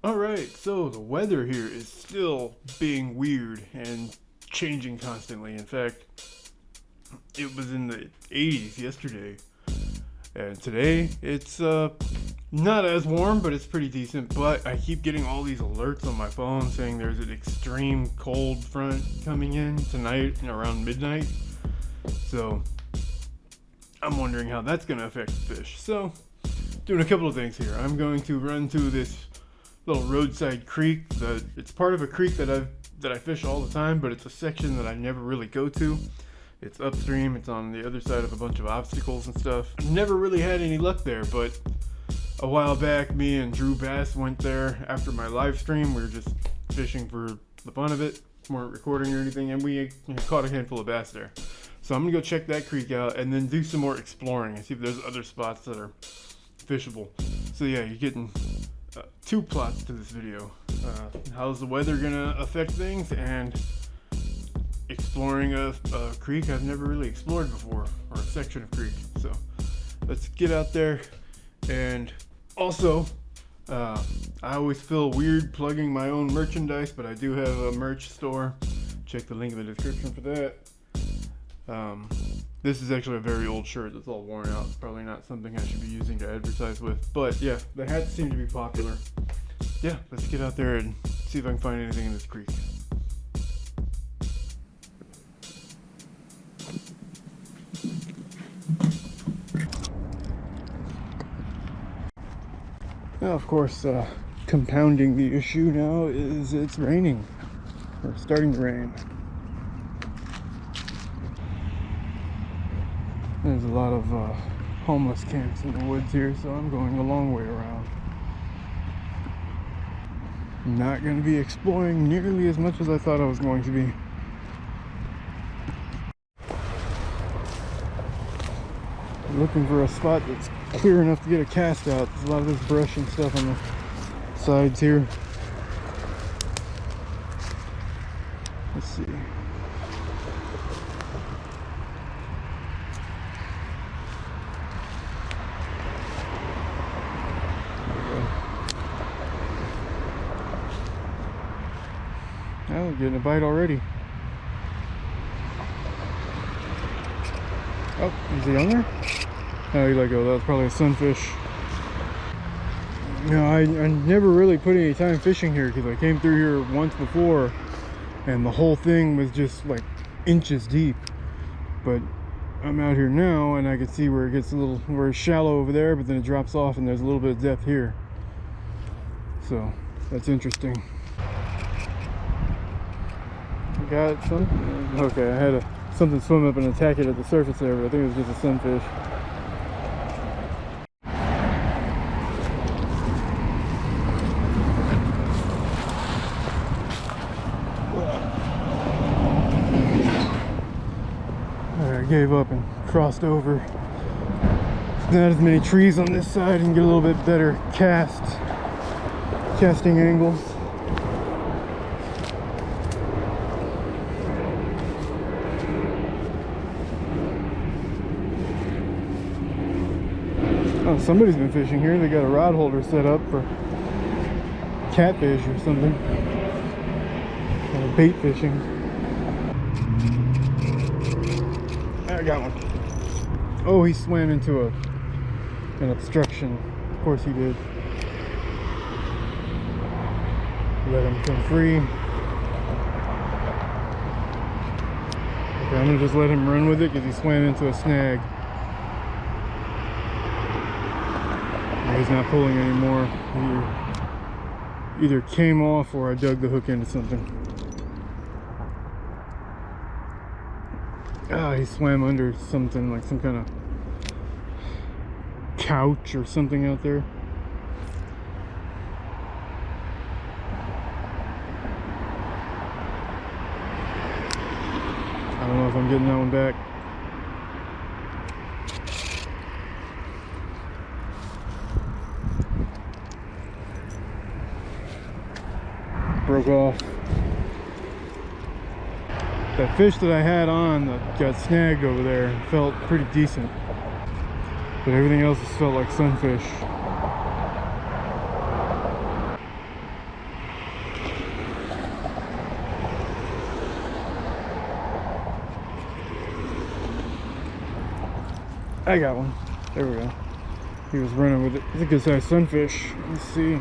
Alright, so the weather here is still being weird and changing constantly. In fact, it was in the 80s yesterday. And today, it's not as warm, but it's pretty decent. But I keep getting all these alerts on my phone saying there's an extreme cold front coming in tonight around midnight. So I'm wondering how that's going to affect the fish. So, doing a couple of things here. I'm going to run to this little roadside creek. It's part of a creek that I fish all the time, but it's a section that I never really go to. It's upstream. It's on the other side of a bunch of obstacles and stuff. Never really had any luck there, but a while back, me and Drew Bass went there after my live stream. We were just fishing for the fun of it. We weren't recording or anything, and we caught a handful of bass there. So I'm gonna go check that creek out and then do some more exploring and see if there's other spots that are fishable. So yeah, you're getting two plots to this video. How's the weather gonna affect things, and exploring a creek I've never really explored before, or a section of creek. So let's get out there. And also, I always feel weird plugging my own merchandise, but I do have a merch store. Check the link in the description for that. This is actually a very old shirt that's all worn out. It's probably not something I should be using to advertise with, but yeah, the hats seem to be popular. Yeah, let's get out there and see if I can find anything in this creek. Now, of course, compounding the issue now is it's raining, or starting to rain. There's a lot of homeless camps in the woods here, so I'm going a long way around. I'm not going to be exploring nearly as much as I thought I was going to be. I'm looking for a spot that's clear enough to get a cast out. There's a lot of this brush and stuff on the sides here. Let's see. Oh, getting a bite already. Oh, is he on there? Oh, he let go. That was probably a sunfish. No, I never really put any time fishing here because I came through here once before and the whole thing was just like inches deep. But I'm out here now and I can see where it gets a little, where it's shallow over there, but then it drops off and there's a little bit of depth here. So that's interesting. Got something. Okay, I had something swim up and attack it at the surface there, but I think it was just a sunfish. I gave up and crossed over. Not as many trees on this side and get a little bit better casting angles. Oh, somebody's been fishing here. They got a rod holder set up for catfish or something. Or bait fishing. I got one. Oh, he swam into an obstruction. Of course he did. Let him come free. Okay, I'm gonna just let him run with it because he swam into a snag. He's not pulling anymore. He either came off or I dug the hook into something. Ah, he swam under something, like some kind of couch or something out there. I don't know if I'm getting that one back. Broke off. That fish that I had on that got snagged over there felt pretty decent, but everything else just felt like sunfish. I got one. There we go. He was running with it. It's a good sized sunfish. Let's see.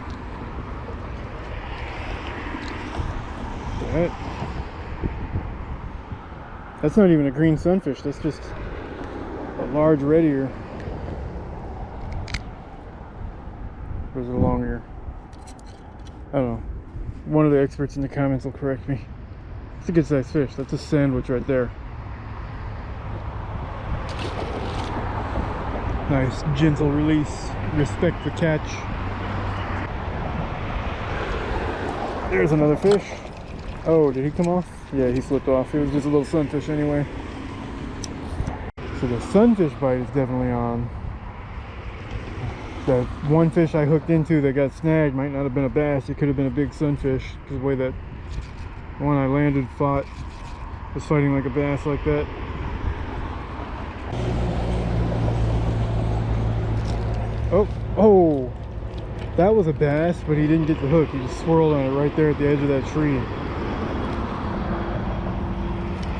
That's not even a green sunfish. That's just a large red ear. Or is it a long ear? I don't know. One of the experts in the comments will correct me. It's a good sized fish. That's a sandwich right there. Nice gentle release. Respect the catch. There's another fish. Oh, did he come off? Yeah, he slipped off. It was just a little sunfish anyway. So the sunfish bite is definitely on. The one fish I hooked into that got snagged might not have been a bass. It could have been a big sunfish, because the way that one I landed was fighting like a bass like that. Oh, that was a bass, but he didn't get the hook. He just swirled on it right there at the edge of that tree.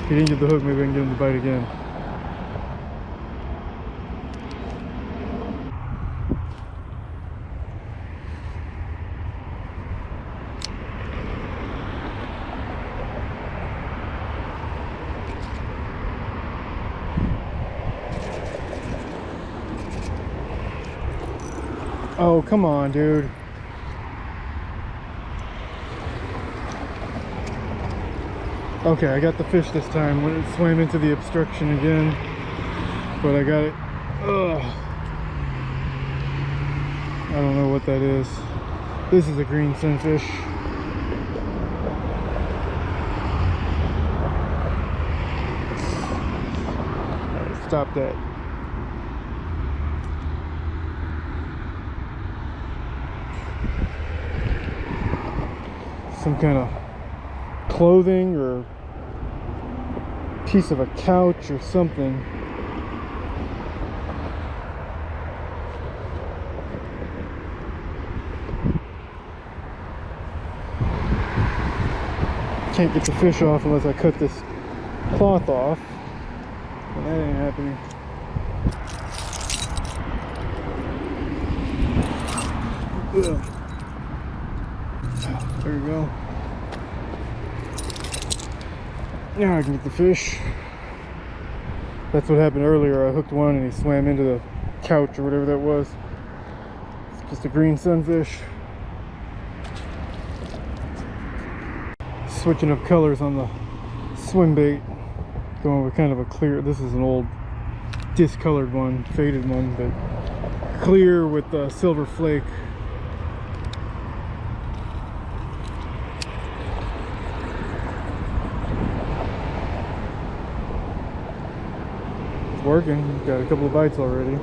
If he didn't get the hook, maybe I can get him to bite again. Oh, come on, dude. Okay, I got the fish this time when it swam into the obstruction again. But I got it. Ugh. I don't know what that is. This is a green sunfish. Alright, stop that. Some kind of clothing or piece of a couch or something. Can't get the fish off unless I cut this cloth off, and that ain't happening. Ugh. There we go. Now I can get the fish. That's what happened earlier. I hooked one and he swam into the couch or whatever that was. It's just a green sunfish. Switching up colors on the swim bait. Going with kind of a clear, this is an old discolored one, faded one, but clear with the silver flake. Working. Got a couple of bites already.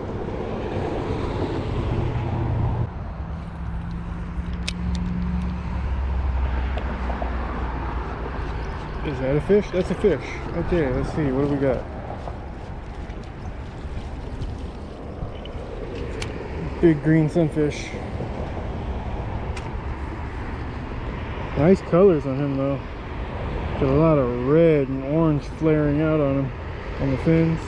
Is that a fish? That's a fish. Okay, let's see. What do we got? Big green sunfish. Nice colors on him though. Got a lot of red and orange flaring out on him, on the fins.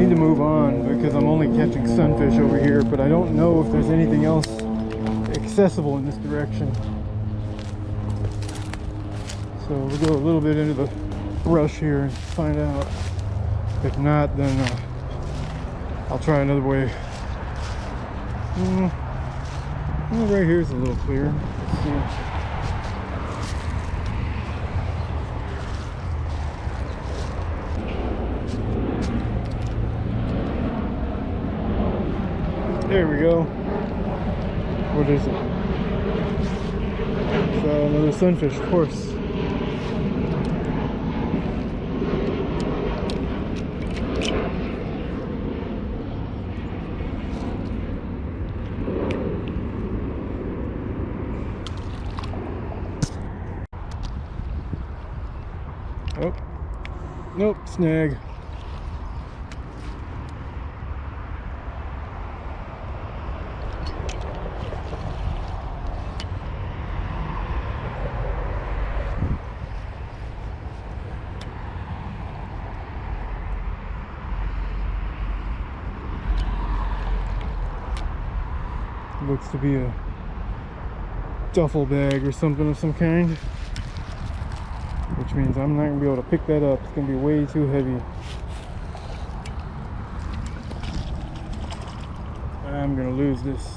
To move on because I'm only catching sunfish over here, but I don't know if there's anything else accessible in this direction. So we'll go a little bit into the brush here and find out. If not, then I'll try another way. Well, right here is a little clear. Let's see. There we go. What is it? It's another sunfish, of course. Oh, nope, snag. Looks to be a duffel bag or something of some kind, which means I'm not gonna be able to pick that up. It's gonna be way too heavy. I'm gonna lose this.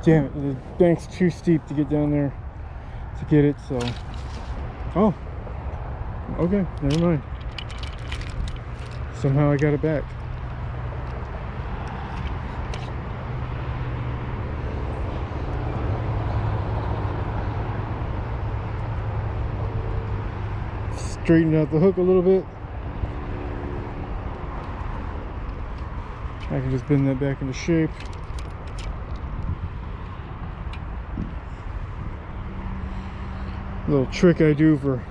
Damn it, the bank's too steep to get down there to get it, so. Oh, okay, never mind. Somehow I got it back. Straighten out the hook a little bit. I can just bend that back into shape. Little trick I do for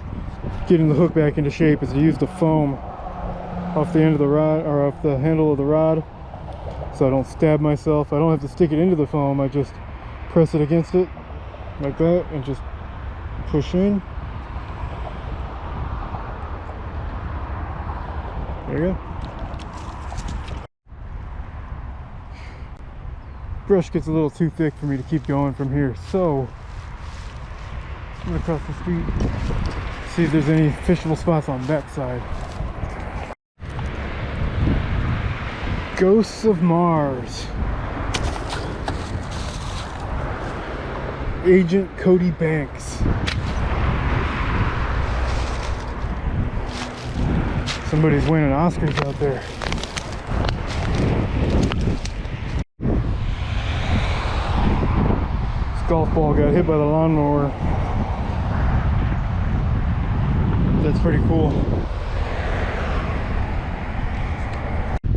getting the hook back into shape is to use the foam off the end of the rod, or off the handle of the rod, so I don't stab myself. I don't have to stick it into the foam. I just press it against it like that and just push in. There you go. Brush gets a little too thick for me to keep going from here, so I'm gonna cross the street, see if there's any fishable spots on that side. Ghosts of Mars. Agent Cody Banks. Somebody's winning Oscars out there. This golf ball got hit by the lawnmower. That's pretty cool.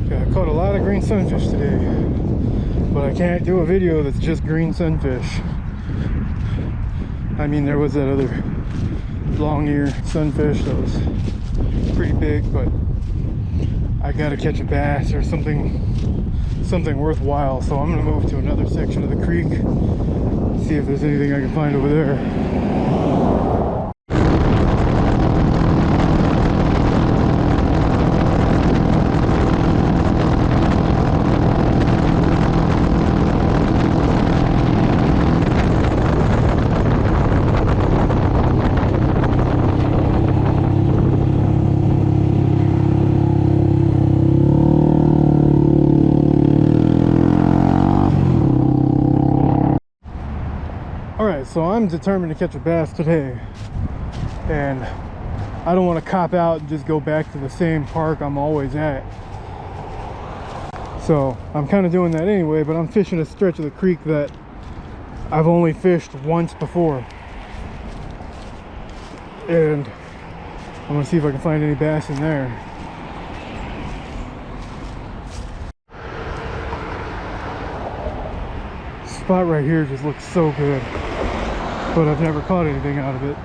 Yeah, I caught a lot of green sunfish today, but I can't do a video that's just green sunfish. I mean, there was that other long ear sunfish that was pretty big, but I gotta catch a bass or something worthwhile, so I'm gonna move to another section of the creek, see if there's anything I can find over there. Alright, so I'm determined to catch a bass today, and I don't want to cop out and just go back to the same park I'm always at. So I'm kind of doing that anyway, but I'm fishing a stretch of the creek that I've only fished once before, and I'm going to see if I can find any bass in there. Spot right here just looks so good, but I've never caught anything out of it.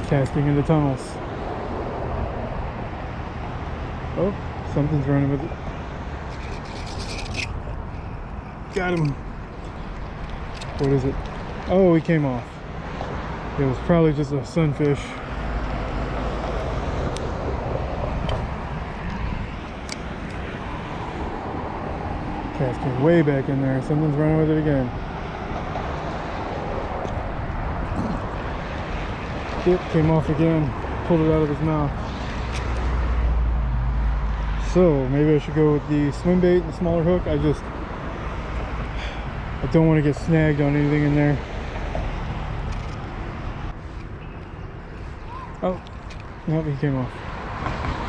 Casting in the tunnels. Oh, something's running with it. Got him. What is it? Oh, he came off. It was probably just a sunfish. Casting way back in there. Something's running with it again. Yep, came off again. Pulled it out of his mouth. So maybe I should go with the swim bait and the smaller hook. I don't want to get snagged on anything in there. Oh, no, he came off.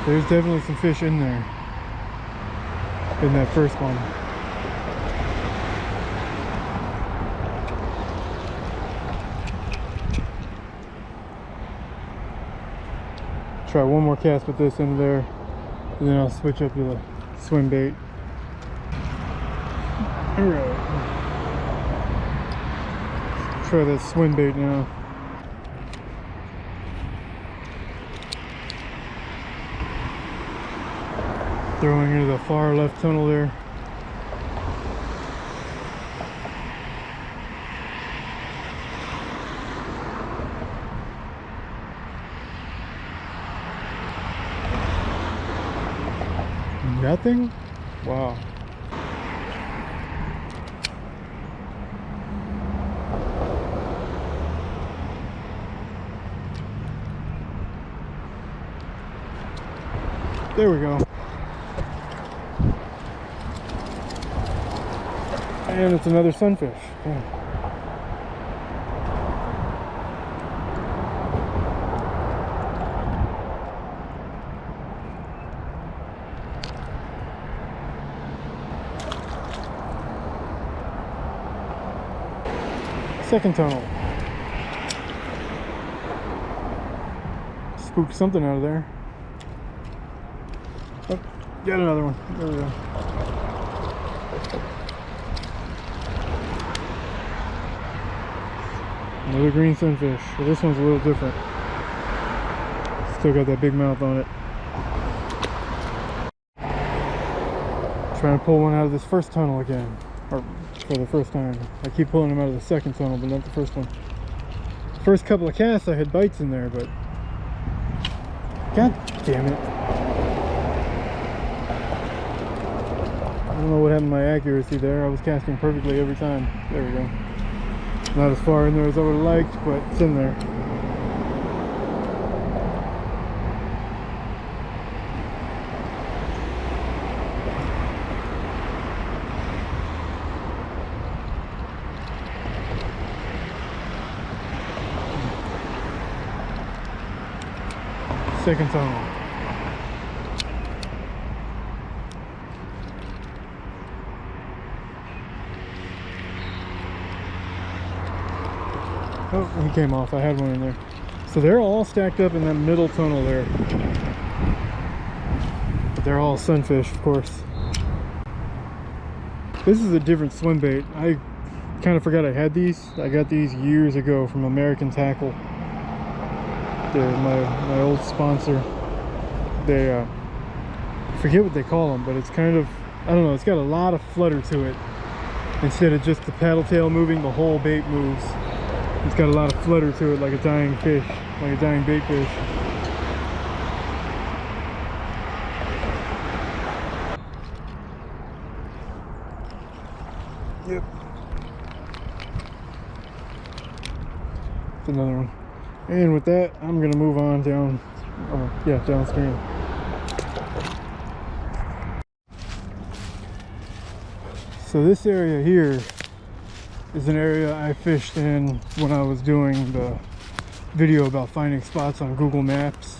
There's definitely some fish in there, in that first one. Try one more cast with this in there, and then I'll switch up to the swim bait. Alright. Try that swim bait now. Throwing into the far left tunnel there. Nothing? Wow. There we go. And it's another sunfish. Yeah. Second tunnel. Spooked something out of there. Oh, got another one. There we go. Another green sunfish. Well, this one's a little different. Still got that big mouth on it. Trying to pull one out of this first tunnel again. Or for the first time. I keep pulling them out of the second tunnel, but not the first one. First couple of casts I had bites in there, but god damn it. I don't know what happened to my accuracy there. I was casting perfectly every time. There we go. Not as far in there as I would have liked, but it's in there. Second tunnel. Oh, he came off. I had one in there. So they're all stacked up in that middle tunnel there. But they're all sunfish, of course. This is a different swim bait. I kind of forgot I had these. I got these years ago from American Tackle. They're my old sponsor. They I forget what they call them, but it's kind of, I don't know, it's got a lot of flutter to it. Instead of just the paddle tail moving, the whole bait moves. It's got a lot of flutter to it, like a dying fish, like a dying bait fish. Yep. It's another one. And with that, I'm gonna move on down, downstream. So this area here is an area I fished in when I was doing the video about finding spots on Google Maps.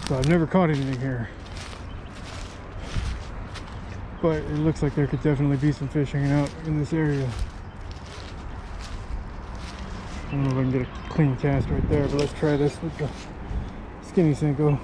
So I've never caught anything here. But it looks like there could definitely be some fish hanging out in this area. I don't know if I can get a clean cast right there, but let's try this with the skinny Senko.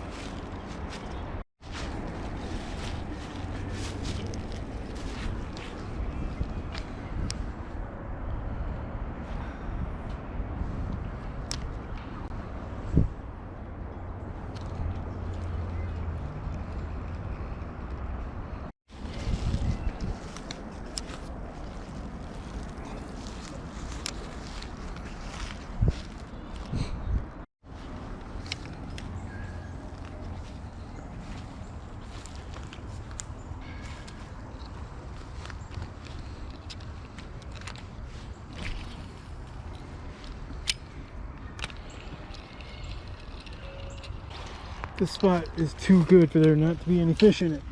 This spot is too good for there not to be any fish in it.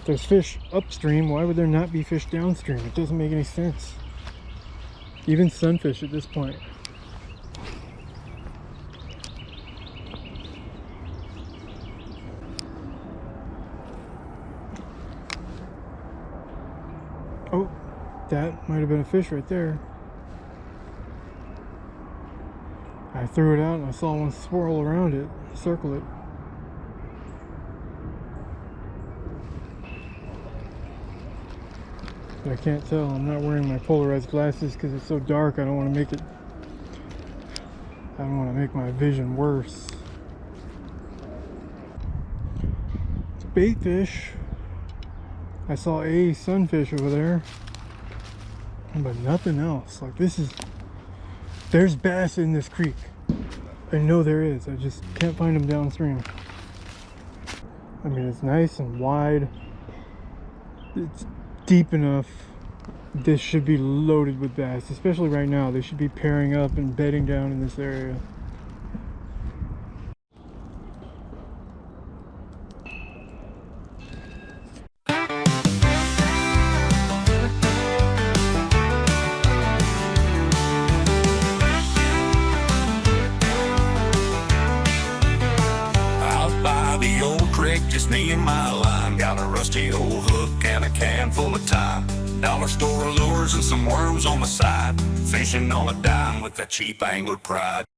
If there's fish upstream, why would there not be fish downstream? It doesn't make any sense. Even sunfish at this point. Oh, that might have been a fish right there. I threw it out and I saw one swirl around it, circle it. But I can't tell. I'm not wearing my polarized glasses because it's so dark. I don't want to make my vision worse. bait fish. I saw a sunfish over there, but nothing else. Like there's bass in this creek. I know there is. I just can't find them downstream. I mean, it's nice and wide. It's deep enough. This should be loaded with bass, especially right now. They should be pairing up and bedding down in this area. Just me and my line. Got a rusty old hook and a can full of time. Dollar store lures and some worms on the side. Fishing on a dime with that cheap angler pride.